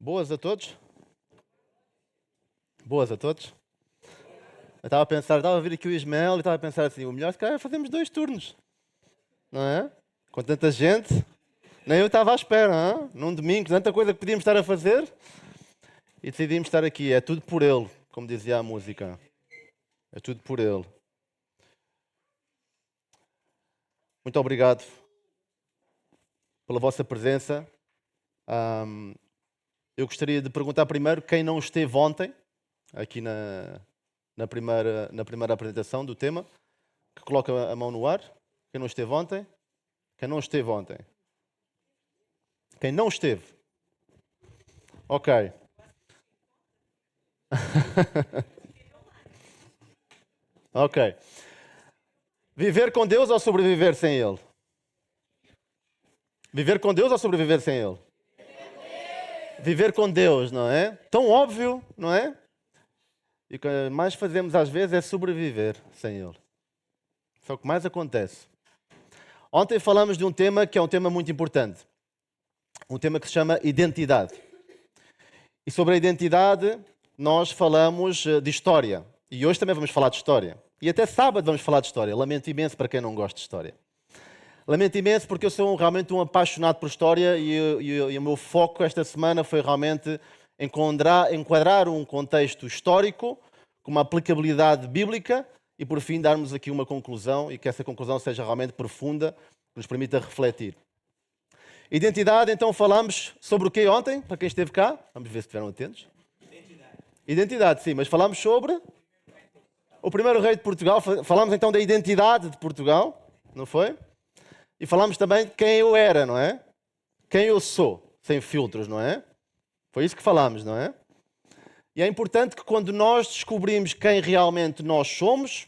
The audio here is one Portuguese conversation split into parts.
Boas a todos? Boas a todos? Eu estava a pensar, estava a ver aqui o Ismael e estava a pensar assim, o melhor se calhar é fazermos 2 turnos, não é? Com tanta gente, nem eu estava à espera, hein? Num domingo, tanta coisa que podíamos estar a fazer e decidimos estar aqui. É tudo por ele, como dizia a música. É tudo por ele. Muito obrigado pela vossa presença. Eu gostaria de perguntar primeiro quem não esteve ontem, aqui na primeira apresentação do tema, que coloca a mão no ar. Quem não esteve ontem? Quem não esteve ontem? Quem não esteve? Ok. Ok. Viver com Deus ou sobreviver sem Ele? Viver com Deus ou sobreviver sem Ele? Viver com Deus, não é? Tão óbvio, não é? E o que mais fazemos às vezes é sobreviver sem Ele. Isso é o que mais acontece. Ontem falamos de um tema que é um tema muito importante. Um tema que se chama identidade. E sobre a identidade nós falamos de história. E hoje também vamos falar de história. E até sábado vamos falar de história. Lamento imenso para quem não gosta de história. Lamento imenso porque eu sou realmente um apaixonado por história e o meu foco esta semana foi realmente enquadrar um contexto histórico com uma aplicabilidade bíblica e, por fim, darmos aqui uma conclusão e que essa conclusão seja realmente profunda, que nos permita refletir. Identidade, então falamos sobre o que ontem, para quem esteve cá? Vamos ver se estiveram atentos. Identidade, sim, mas falamos sobre o primeiro rei de Portugal. Falamos então da identidade de Portugal, não foi? E falamos também de quem eu era, não é? Quem eu sou, sem filtros, não é? Foi isso que falamos, não é? E é importante que quando nós descobrimos quem realmente nós somos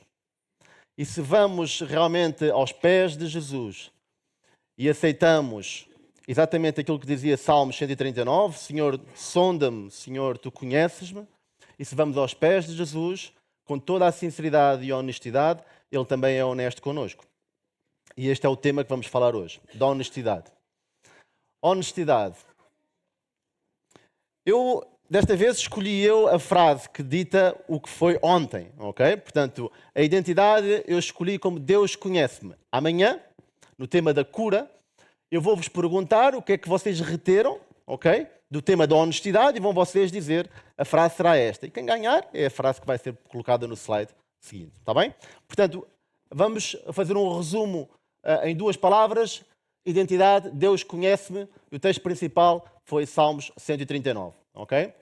e se vamos realmente aos pés de Jesus e aceitamos exatamente aquilo que dizia Salmos 139, Senhor, sonda-me, Senhor, tu conheces-me, e se vamos aos pés de Jesus com toda a sinceridade e honestidade, Ele também é honesto connosco. E este é o tema que vamos falar hoje, da honestidade. Honestidade. Desta vez, escolhi a frase que dita o que foi ontem, ok? Portanto, a identidade eu escolhi como Deus conhece-me. Amanhã, no tema da cura, eu vou-vos perguntar o que é que vocês reteram, ok? Do tema da honestidade e vão vocês dizer, a frase será esta. E quem ganhar é a frase que vai ser colocada no slide seguinte, está bem? Portanto, vamos fazer um resumo em 2 palavras. Identidade, Deus conhece-me. E o texto principal foi Salmos 139. Ok?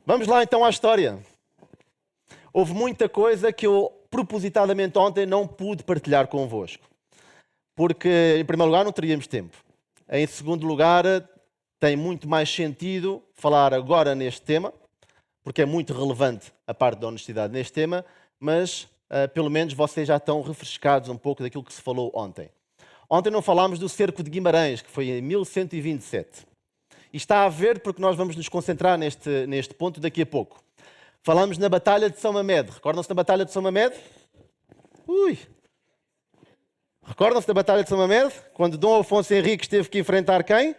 Vamos lá então à história. Houve muita coisa que eu propositadamente ontem não pude partilhar convosco. Porque, em primeiro lugar, não teríamos tempo. Em segundo lugar, tem muito mais sentido falar agora neste tema, porque é muito relevante a parte da honestidade neste tema, mas pelo menos vocês já estão refrescados um pouco daquilo que se falou ontem. Ontem não falámos do cerco de Guimarães, que foi em 1127. E está a ver porque nós vamos nos concentrar neste ponto daqui a pouco. Falamos na Batalha de São Mamede. Recordam-se da Batalha de São Mamede? Recordam-se da Batalha de São Mamede? Quando Dom Afonso Henriques teve que enfrentar quem?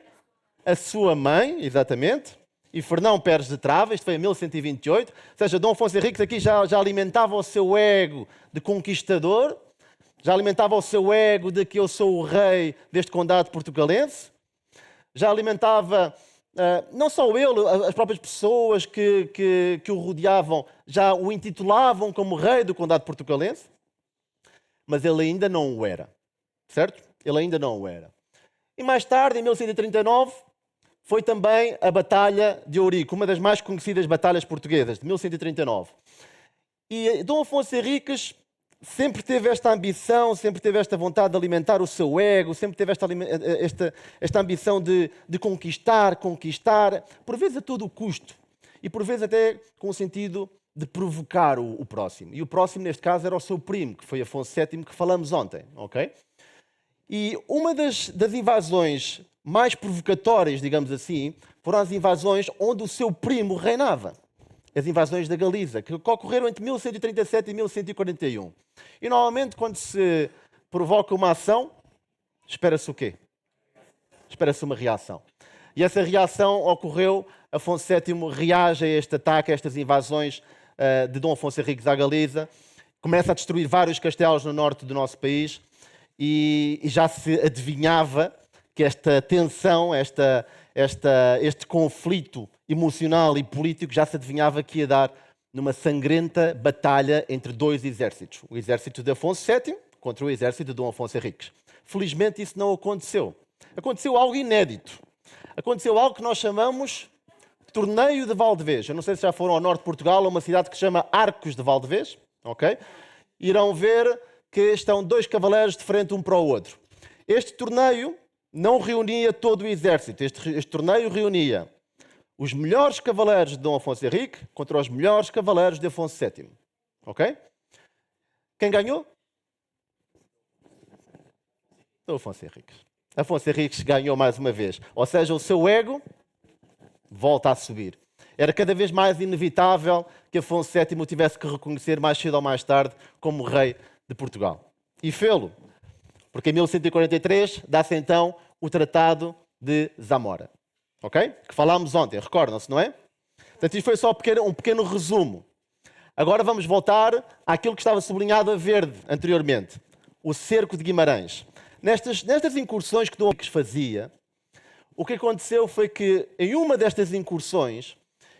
A sua mãe, exatamente. E Fernão Pérez de Trava, isto foi em 1128. Ou seja, Dom Afonso Henriques aqui já alimentava o seu ego de conquistador, já alimentava o seu ego de que eu sou o rei deste condado portugalense, já alimentava, não só ele, as próprias pessoas que o rodeavam já o intitulavam como rei do condado portugalense, mas ele ainda não o era, certo? Ele ainda não o era. E mais tarde, em 1139, foi também a Batalha de Ourique, uma das mais conhecidas batalhas portuguesas, de 1139. E Dom Afonso Henriques sempre teve esta ambição, sempre teve esta vontade de alimentar o seu ego, sempre teve esta ambição de conquistar, por vezes a todo o custo, e por vezes até com o sentido de provocar o próximo. E o próximo, neste caso, era o seu primo, que foi Afonso VII, que falamos ontem, ok? E uma das invasões mais provocatórias, digamos assim, foram as invasões onde o seu primo reinava. As invasões da Galiza, que ocorreram entre 1137 e 1141. E normalmente, quando se provoca uma ação, espera-se o quê? Espera-se uma reação. E essa reação ocorreu, Afonso VII reage a este ataque, a estas invasões de Dom Afonso Henriques à Galiza, começa a destruir vários castelos no norte do nosso país e já se adivinhava que esta tensão, este conflito emocional e político já se adivinhava que ia dar numa sangrenta batalha entre dois exércitos. O exército de Afonso VII contra o exército de Dom Afonso Henriques. Felizmente isso não aconteceu. Aconteceu algo inédito. Aconteceu algo que nós chamamos Torneio de Valdevez. Eu não sei se já foram ao norte de Portugal, a uma cidade que se chama Arcos de Valdevez. Okay? Irão ver que estão dois cavaleiros de frente um para o outro. Este torneio não reunia todo o exército. Este torneio reunia os melhores cavaleiros de Dom Afonso Henrique contra os melhores cavaleiros de Afonso VII. Ok? Quem ganhou? Dom Afonso Henriques. Afonso Henriques ganhou mais uma vez. Ou seja, o seu ego volta a subir. Era cada vez mais inevitável que Afonso VII o tivesse que reconhecer mais cedo ou mais tarde como rei de Portugal. E fê-lo, porque em 1143 dá-se então o Tratado de Zamora. Ok? Que falámos ontem, recordam-se, não é? Portanto, isto foi só um pequeno resumo. Agora vamos voltar àquilo que estava sublinhado a verde anteriormente. O cerco de Guimarães. Nestas incursões que Dom Henriques fazia, o que aconteceu foi que, em uma destas incursões,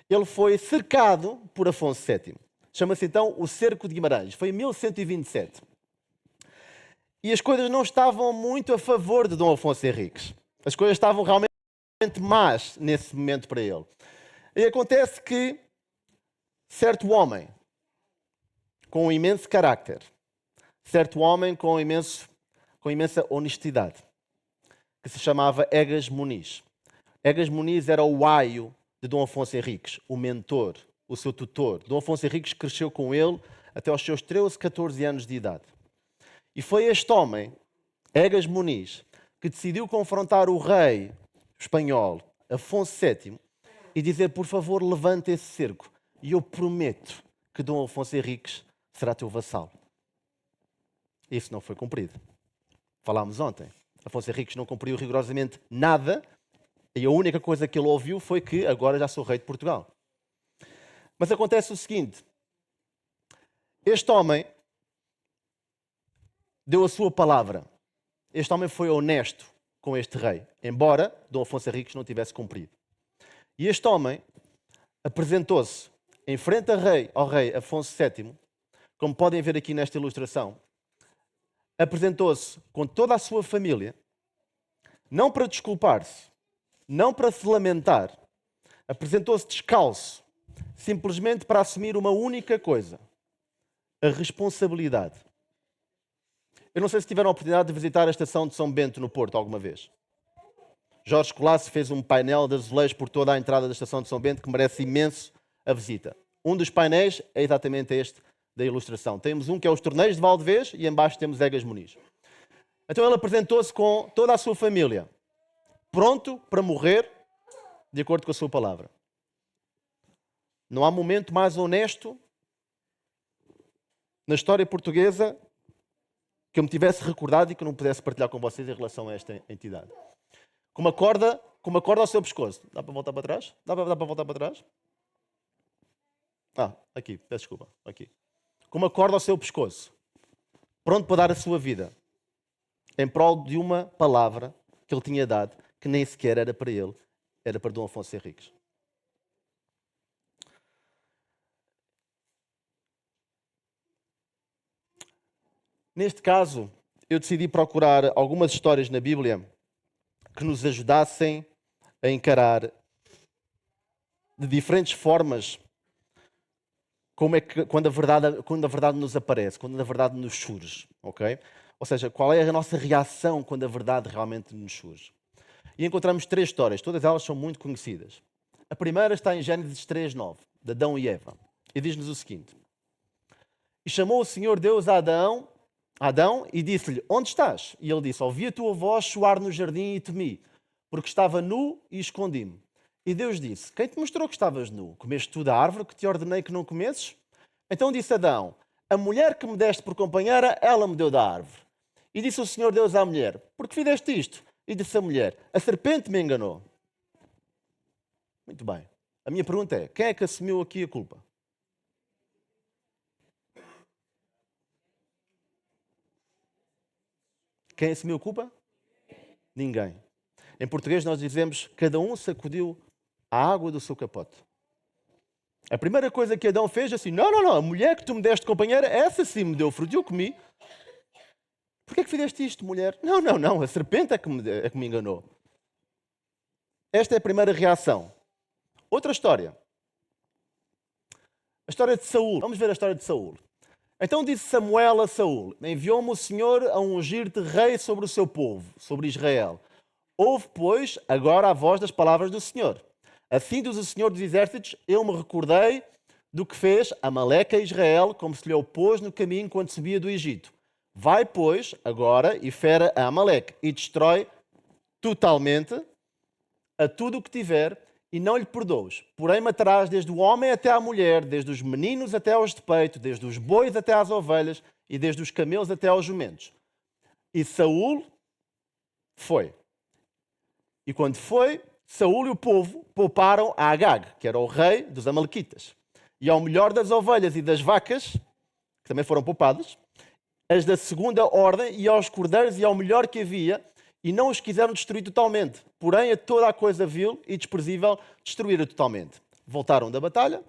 ele foi cercado por Afonso VII. Chama-se então o Cerco de Guimarães. Foi em 1127. E as coisas não estavam muito a favor de Dom Afonso Henriques. As coisas estavam realmente más nesse momento para ele. E acontece que certo homem com um imenso carácter, certo homem com imensa honestidade, que se chamava Egas Muniz. Egas Muniz era o aio de Dom Afonso Henriques, o mentor, o seu tutor. Dom Afonso Henriques cresceu com ele até aos seus 13, 14 anos de idade. E foi este homem, Egas Muniz, que decidiu confrontar o rei espanhol, Afonso VII, e dizer, por favor, levanta esse cerco e eu prometo que Dom Afonso Henriques será teu vassalo. Isso não foi cumprido. Falámos ontem. Afonso Henriques não cumpriu rigorosamente nada e a única coisa que ele ouviu foi que agora já sou rei de Portugal. Mas acontece o seguinte. Este homem deu a sua palavra. Este homem foi honesto com este rei, embora Dom Afonso Henriques não tivesse cumprido. E este homem apresentou-se em frente ao rei Afonso VII, como podem ver aqui nesta ilustração, apresentou-se com toda a sua família, não para desculpar-se, não para se lamentar, apresentou-se descalço, simplesmente para assumir uma única coisa, a responsabilidade. Eu não sei se tiveram a oportunidade de visitar a estação de São Bento no Porto alguma vez. Jorge Colasso fez um painel de azulejos por toda a entrada da estação de São Bento que merece imenso a visita. Um dos painéis é exatamente este da ilustração. Temos um que é os Torneios de Valdevez e embaixo temos Egas Muniz. Então ele apresentou-se com toda a sua família, pronto para morrer de acordo com a sua palavra. Não há momento mais honesto na história portuguesa que eu me tivesse recordado e que eu não pudesse partilhar com vocês em relação a esta entidade. Com uma corda ao seu pescoço. Dá para voltar para trás? Dá para voltar para trás? Aqui, peço desculpa. Aqui. Com uma corda ao seu pescoço. Pronto para dar a sua vida. Em prol de uma palavra que ele tinha dado, que nem sequer era para ele, era para Dom Afonso Henriques. Neste caso, eu decidi procurar algumas histórias na Bíblia que nos ajudassem a encarar de diferentes formas quando a verdade nos aparece, quando a verdade nos surge, ok? Ou seja, qual é a nossa reação quando a verdade realmente nos surge. E encontramos 3 histórias, todas elas são muito conhecidas. A primeira está em Gênesis 3:9, de Adão e Eva, e diz-nos o seguinte: E chamou o Senhor Deus a Adão e disse-lhe, onde estás? E ele disse, ouvi a tua voz soar no jardim e temi, porque estava nu e escondi-me. E Deus disse, quem te mostrou que estavas nu? Comeste tu da árvore que te ordenei que não comesses? Então disse Adão, a mulher que me deste por companheira, ela me deu da árvore. E disse o Senhor Deus à mulher, por que fizeste isto? E disse a mulher, a serpente me enganou. Muito bem. A minha pergunta é, quem é que assumiu aqui a culpa? Quem assumiu a culpa? Ninguém. Em português nós dizemos, cada um sacudiu a água do seu capote. A primeira coisa que Adão fez, assim, não, a mulher que tu me deste companheira, essa sim me deu fruto e eu comi. Porquê é que fizeste isto, mulher? Não, a serpente é que me enganou. Esta é a primeira reação. Outra história. A história de Saul. Vamos ver a história de Saul. Então disse Samuel a Saul, enviou-me o Senhor a ungir-te rei sobre o seu povo, sobre Israel. Ouve, pois, agora a voz das palavras do Senhor. Assim diz o Senhor dos Exércitos, eu me recordei do que fez Amaleque a Israel, como se lhe opôs no caminho quando subia do Egito. Vai, pois, agora e fere a Amaleque e destrói totalmente a tudo o que tiver e não lhe perdoes. Porém matarás desde o homem até à mulher, desde os meninos até aos de peito, desde os bois até às ovelhas e desde os camelos até aos jumentos. E Saul foi. E quando foi, Saul e o povo pouparam a Agag, que era o rei dos amalequitas, e ao melhor das ovelhas e das vacas, que também foram poupadas, as da segunda ordem, e aos cordeiros e ao melhor que havia, e não os quiseram destruir totalmente. Porém, a toda a coisa vil e desprezível destruíram totalmente. Voltaram da batalha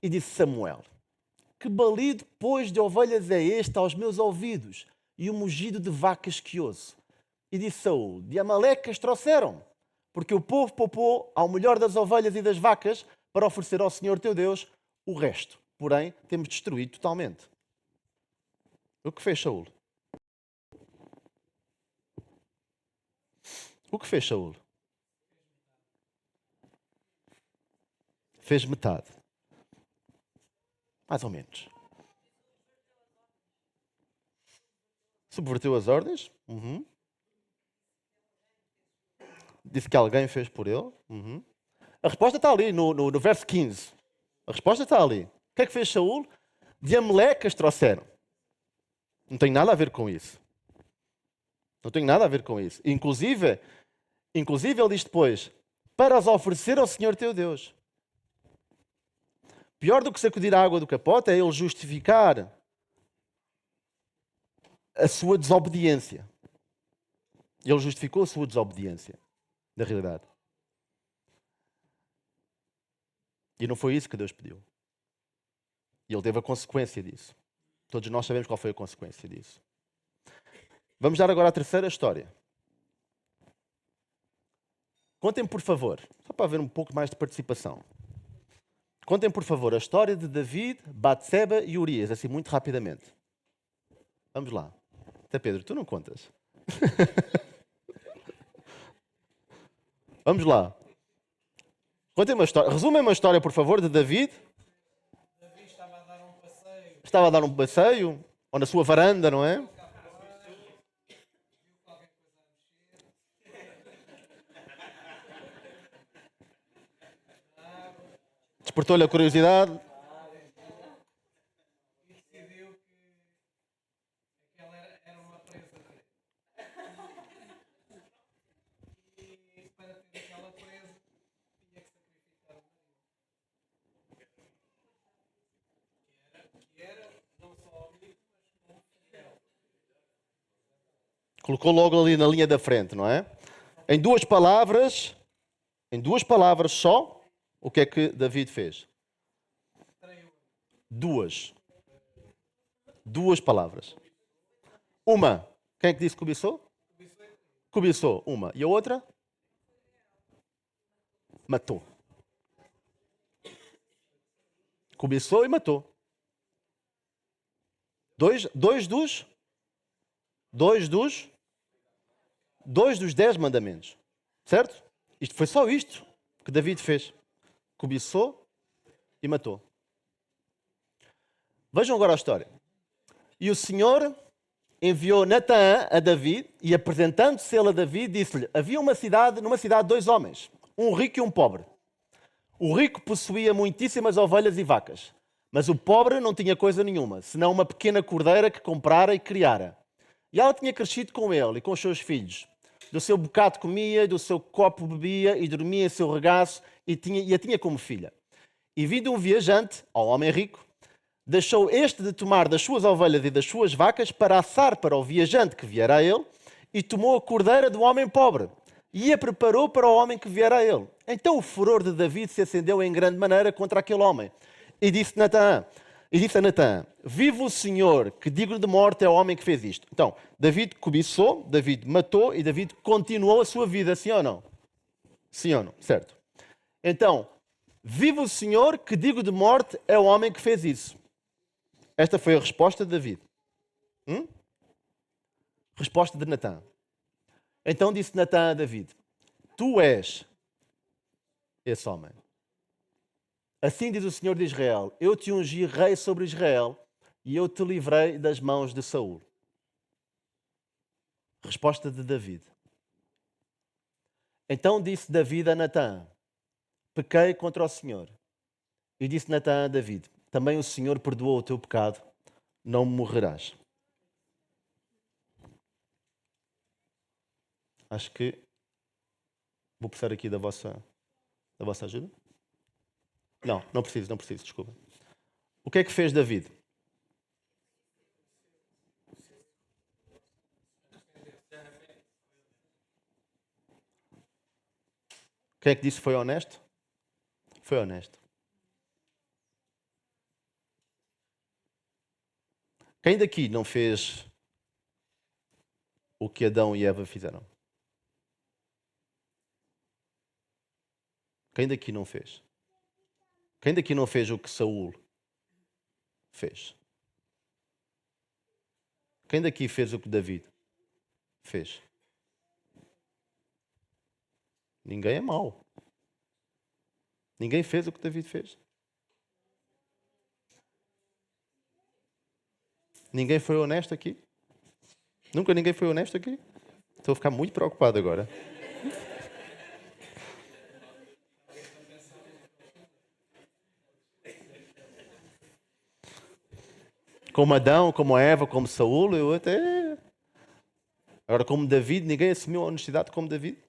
e disse Samuel, que balido, pois, de ovelhas é este aos meus ouvidos, e o mugido de vacas que ouço? E disse Saul, de Amaleque as trouxeram, porque o povo poupou ao melhor das ovelhas e das vacas para oferecer ao Senhor teu Deus o resto. Porém, temos destruído totalmente. O que fez Saul? O que fez Saul? Fez metade. Mais ou menos. Subverteu as ordens. Disse que alguém fez por ele. A resposta está ali, no verso 15. A resposta está ali. O que é que fez Saul? De Amaleque as trouxeram. Não tem nada a ver com isso. Não tem nada a ver com isso. Inclusive ele diz depois, para as oferecer ao Senhor teu Deus. Pior do que sacudir a água do capote é ele justificar a sua desobediência. Ele justificou a sua desobediência, na realidade. E não foi isso que Deus pediu. E ele teve a consequência disso. Todos nós sabemos qual foi a consequência disso. Vamos dar agora a terceira história. Contem, por favor, só para haver um pouco mais de participação. Contem, por favor, a história de David, Batseba e Urias, assim muito rapidamente. Vamos lá. Até Pedro, tu não contas. Vamos lá. Contem uma história. Resumem uma história, por favor, de David. Davi estava a dar um passeio. Estava a dar um passeio, ou na sua varanda, não é? Despertou-lhe a curiosidade. E decidiu que aquela era uma presa dele. E para ter aquela presa, tinha que sacrificar o marido. Que era não só amigo, mas como fiel. Colocou logo ali na linha da frente, não é? Em duas palavras só, o que é que David fez? Duas palavras. Uma, quem é que disse que cobiçou? Cobiçou, uma. E a outra? Matou. Cobiçou e matou. Dois dos 10 mandamentos. Certo? Isto foi só isto que David fez. Cobiçou e matou. Vejam agora a história. E o Senhor enviou Natã a David e, apresentando-se ele a David, disse-lhe, havia numa cidade 2 homens, um rico e um pobre. O rico possuía muitíssimas ovelhas e vacas, mas o pobre não tinha coisa nenhuma, senão uma pequena cordeira que comprara e criara. E ela tinha crescido com ele e com os seus filhos. Do seu bocado comia, do seu copo bebia e dormia em seu regaço, e a tinha como filha. E vindo um viajante, ao homem rico, deixou este de tomar das suas ovelhas e das suas vacas para assar para o viajante que viera a ele, e tomou a cordeira do homem pobre e a preparou para o homem que viera a ele. Então o furor de David se acendeu em grande maneira contra aquele homem. E disse a Natã, vive o Senhor, que digno de morte é o homem que fez isto. Então, David cobiçou, David matou e David continuou a sua vida, sim ou não? Sim ou não? Certo. Então, vive o Senhor, que digno de morte é o homem que fez isso. Esta foi a resposta de David. Resposta de Natã. Então disse Natã a David, tu és esse homem. Assim diz o Senhor de Israel, eu te ungi rei sobre Israel e eu te livrei das mãos de Saul. Resposta de David. Então disse David a Natã, pequei contra o Senhor. E disse Natã a David, também o Senhor perdoou o teu pecado, não morrerás. Acho que vou precisar aqui da vossa ajuda. Não preciso, desculpa. O que é que fez David? Quem é que disse que foi honesto? Foi honesto. Quem daqui não fez o que Adão e Eva fizeram? Quem daqui não fez? Quem daqui não fez o que Saul fez? Quem daqui fez o que David fez? Ninguém é mau. Ninguém fez o que David fez. Ninguém foi honesto aqui? Nunca ninguém foi honesto aqui? Estou a ficar muito preocupado agora. Como Adão, como Eva, como Saul, eu até... Agora, como David, ninguém assumiu a honestidade como David.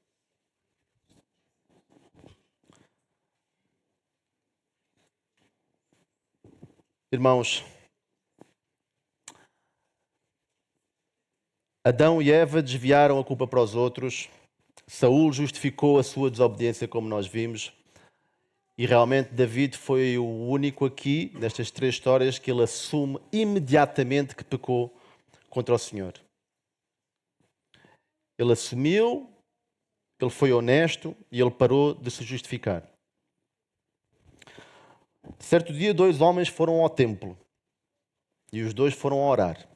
Irmãos, Adão e Eva desviaram a culpa para os outros. Saul justificou a sua desobediência, como nós vimos. E realmente David foi o único aqui, nestas três histórias, que ele assume imediatamente que pecou contra o Senhor. Ele assumiu, ele foi honesto e ele parou de se justificar. Certo dia, dois homens foram ao templo e os dois foram orar.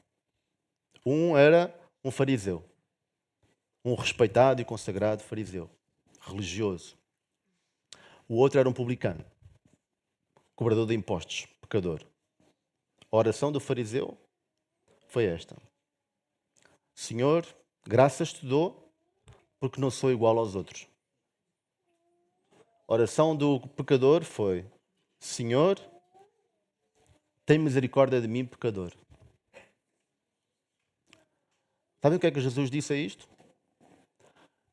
Um era um fariseu, um respeitado e consagrado fariseu, religioso. O outro era um publicano, cobrador de impostos, pecador. A oração do fariseu foi esta: Senhor, graças te dou, porque não sou igual aos outros. A oração do pecador foi: Senhor, tem misericórdia de mim, pecador. Sabem o que é que Jesus disse a isto?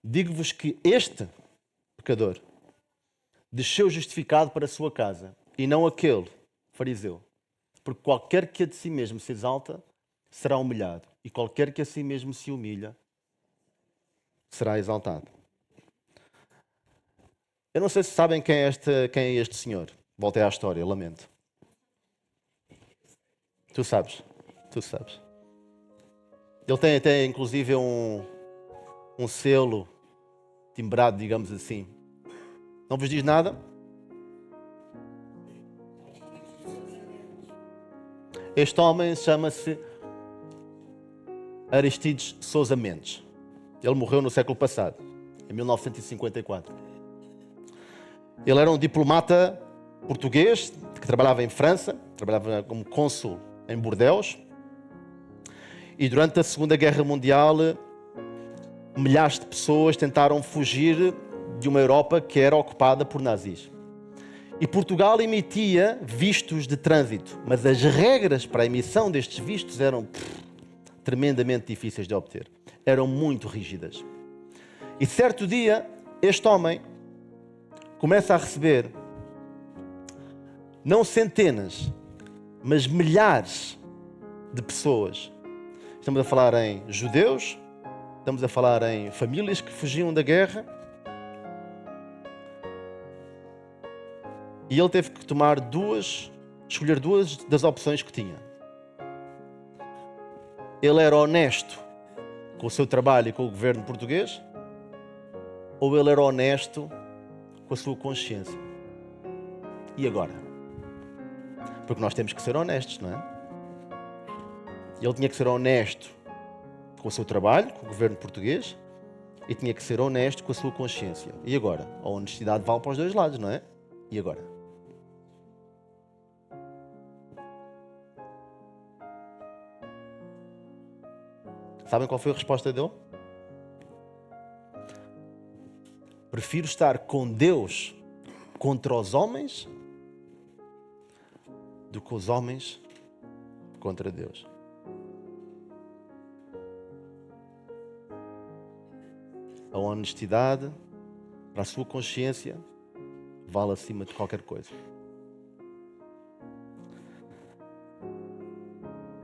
Digo-vos que este pecador desceu justificado para a sua casa, e não aquele fariseu. Porque qualquer que a de si mesmo se exalta, será humilhado. E qualquer que a si mesmo se humilha, será exaltado. Eu não sei se sabem quem é este senhor. Voltei à história, lamento. Tu sabes. Ele tem inclusive um selo timbrado, digamos assim. Não vos diz nada? Este homem chama-se Aristides Sousa Mendes. Ele morreu no século passado, em 1954. Ele era um diplomata português que trabalhava em França, trabalhava como cônsul em Bordeaux. E durante a Segunda Guerra Mundial, milhares de pessoas tentaram fugir de uma Europa que era ocupada por nazis. E Portugal emitia vistos de trânsito, mas as regras para a emissão destes vistos eram tremendamente difíceis de obter. Eram muito rígidas. E certo dia, este homem começa a receber não centenas, mas milhares de pessoas. Estamos a falar em judeus, estamos a falar em famílias que fugiam da guerra. E ele teve que escolher duas das opções que tinha. Ele era honesto com o seu trabalho e com o governo português, ou ele era honesto com a sua consciência? E agora? Porque nós temos que ser honestos, não é? Ele tinha que ser honesto com o seu trabalho, com o governo português, e tinha que ser honesto com a sua consciência. E agora? A honestidade vale para os dois lados, não é? E agora? Sabem qual foi a resposta dele? Prefiro estar com Deus contra os homens do que os homens contra Deus. A honestidade para a sua consciência vale acima de qualquer coisa.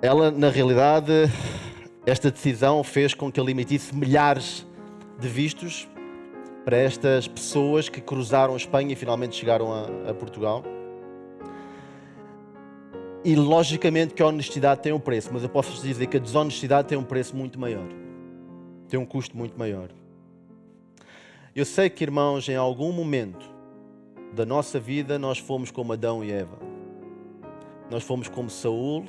Ela, na realidade, esta decisão fez com que ele emitisse milhares de vistos para estas pessoas que cruzaram a Espanha e finalmente chegaram a Portugal. E logicamente que a honestidade tem um preço, mas eu posso dizer que a desonestidade tem um preço muito maior. Tem um custo muito maior. Eu sei que, irmãos, em algum momento da nossa vida nós fomos como Adão e Eva. Nós fomos como Saul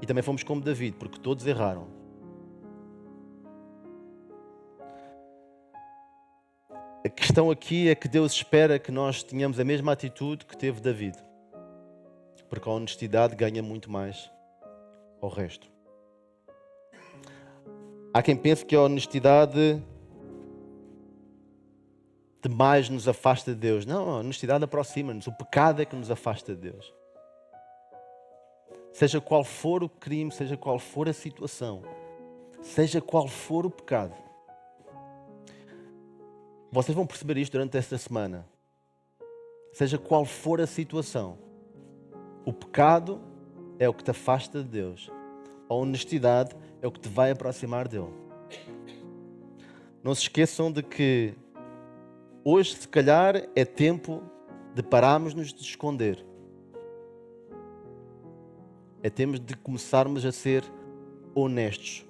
e também fomos como David, porque todos erraram. A questão aqui é que Deus espera que nós tenhamos a mesma atitude que teve David. Porque a honestidade ganha muito mais ao resto. Há quem pense que a honestidade demais nos afasta de Deus. Não, a honestidade aproxima-nos. O pecado é que nos afasta de Deus. Seja qual for o crime, seja qual for a situação, seja qual for o pecado. Vocês vão perceber isto durante esta semana. Seja qual for a situação, o pecado é o que te afasta de Deus. A honestidade é o que te vai aproximar dele. Não se esqueçam de que hoje, se calhar, é tempo de pararmos-nos de esconder. É tempo de começarmos a ser honestos.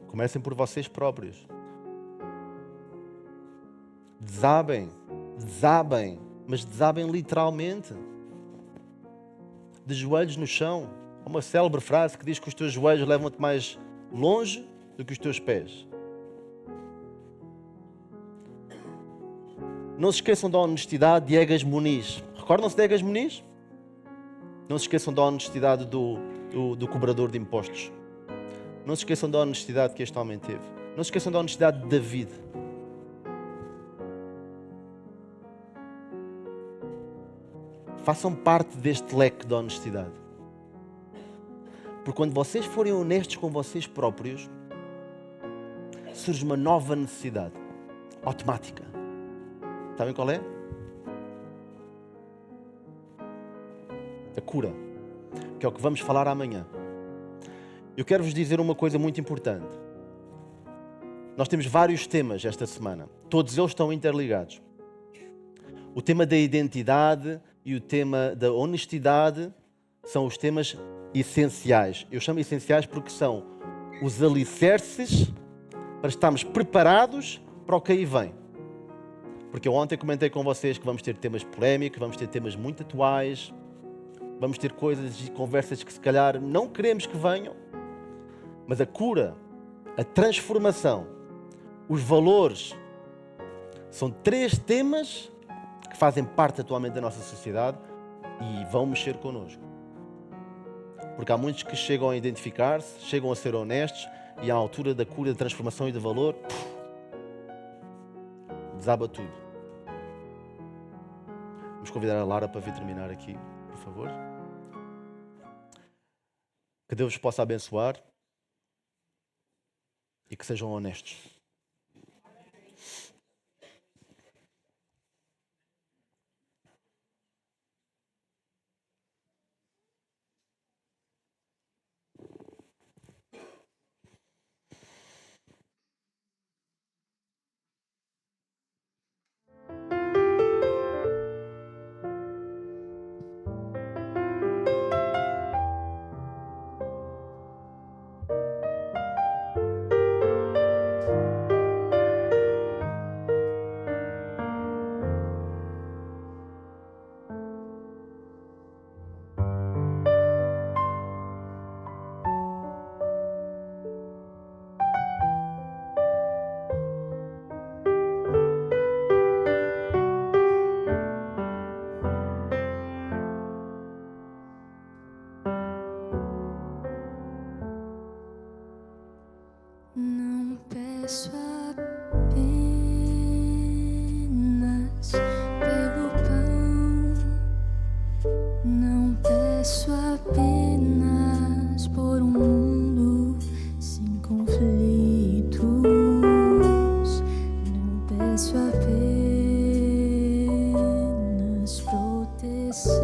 Comecem por vocês próprios. Desabem, mas desabem literalmente. De joelhos no chão. Há uma célebre frase que diz que os teus joelhos levam-te mais longe do que os teus pés. Não se esqueçam da honestidade de Egas Muniz. Recordam-se de Egas Muniz? Não se esqueçam da honestidade do cobrador de impostos. Não se esqueçam da honestidade que este homem teve. Não se esqueçam da honestidade de David. Façam parte deste leque de honestidade. Porque quando vocês forem honestos com vocês próprios, surge uma nova necessidade automática. Sabem qual é? A cura, que é o que vamos falar amanhã. Eu quero vos dizer uma coisa muito importante. Nós temos vários temas esta semana. Todos eles estão interligados. O tema da identidade e o tema da honestidade são os temas essenciais. Eu chamo essenciais porque são os alicerces para estarmos preparados para o que aí vem. Porque eu ontem comentei com vocês que vamos ter temas polémicos, vamos ter temas muito atuais, vamos ter coisas e conversas que se calhar não queremos que venham, mas a cura, a transformação, os valores, são 3 temas que fazem parte atualmente da nossa sociedade e vão mexer connosco. Porque há muitos que chegam a identificar-se, chegam a ser honestos e à altura da cura, da transformação e do valor, desaba tudo. Vamos convidar a Lara para vir terminar aqui, por favor. Que Deus vos possa abençoar e que sejam honestos. peço apenas pelo pão, não peço apenas por um mundo sem conflitos, não peço apenas proteção,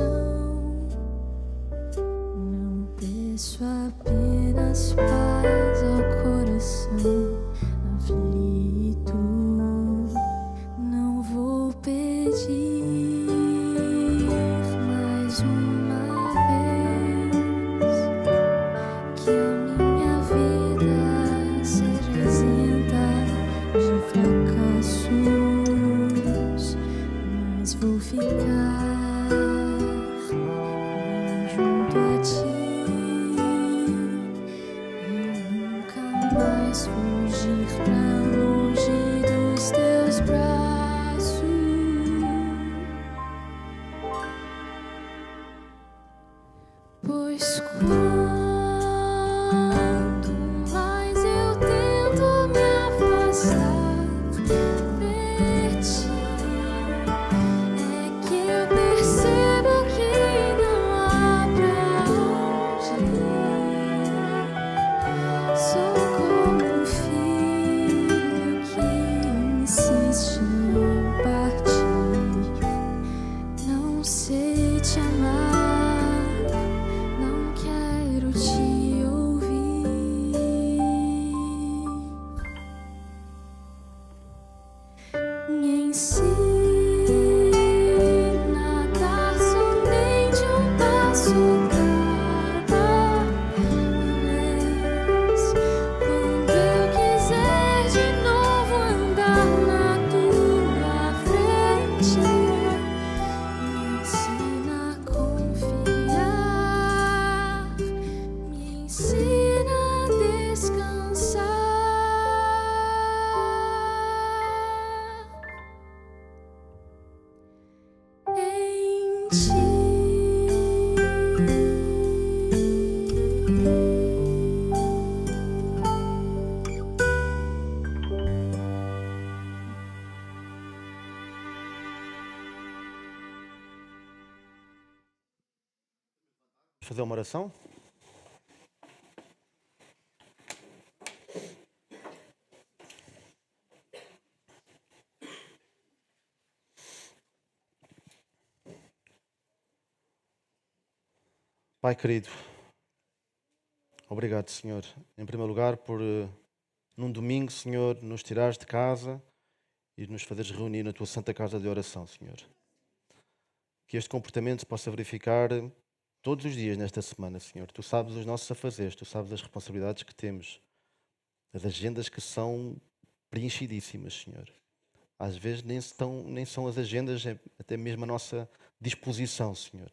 não peço apenas paz ao coração aflito. Não vou pedir mais uma vez que a minha vida seja isenta de fracassos, mas vou ficar bem junto a ti e nunca mais fugir pra longe dos teus braços. Pois quanto mais eu tento me afastar de ti, é que eu percebo que não há pra onde ir. Sou como um filho que insiste em partir. Não sei te amar, não quero te ouvir. Me ensina a dar somente um passo cada vez. Quando eu quiser de novo andar na tua frente, me ensina a confiar, me ensina a descansar em ti. Fazer uma oração? Pai querido, obrigado, Senhor, em primeiro lugar por num domingo, Senhor, nos tirares de casa e nos fazeres reunir na tua santa casa de oração, Senhor. Que este comportamento se possa verificar todos os dias nesta semana, Senhor. Tu sabes os nossos afazeres, tu sabes as responsabilidades que temos, as agendas que são preenchidíssimas, Senhor. Às vezes nem são as agendas, é até mesmo a nossa disposição, Senhor.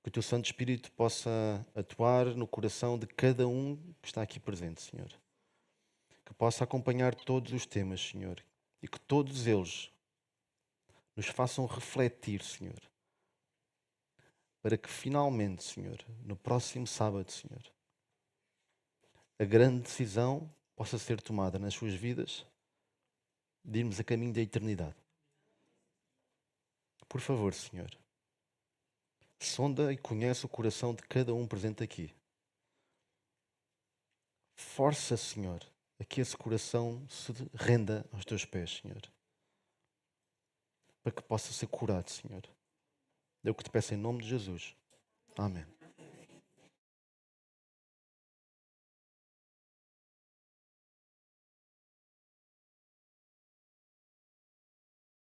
Que o teu Santo Espírito possa atuar no coração de cada um que está aqui presente, Senhor. Que possa acompanhar todos os temas, Senhor. E que todos eles nos façam refletir, Senhor. Para que finalmente, Senhor, no próximo sábado, Senhor, a grande decisão possa ser tomada nas suas vidas de irmos a caminho da eternidade. Por favor, Senhor, sonda e conhece o coração de cada um presente aqui. Força, Senhor, a que esse coração se renda aos teus pés, Senhor. Para que possa ser curado, Senhor. É o que te peço em nome de Jesus. Amém.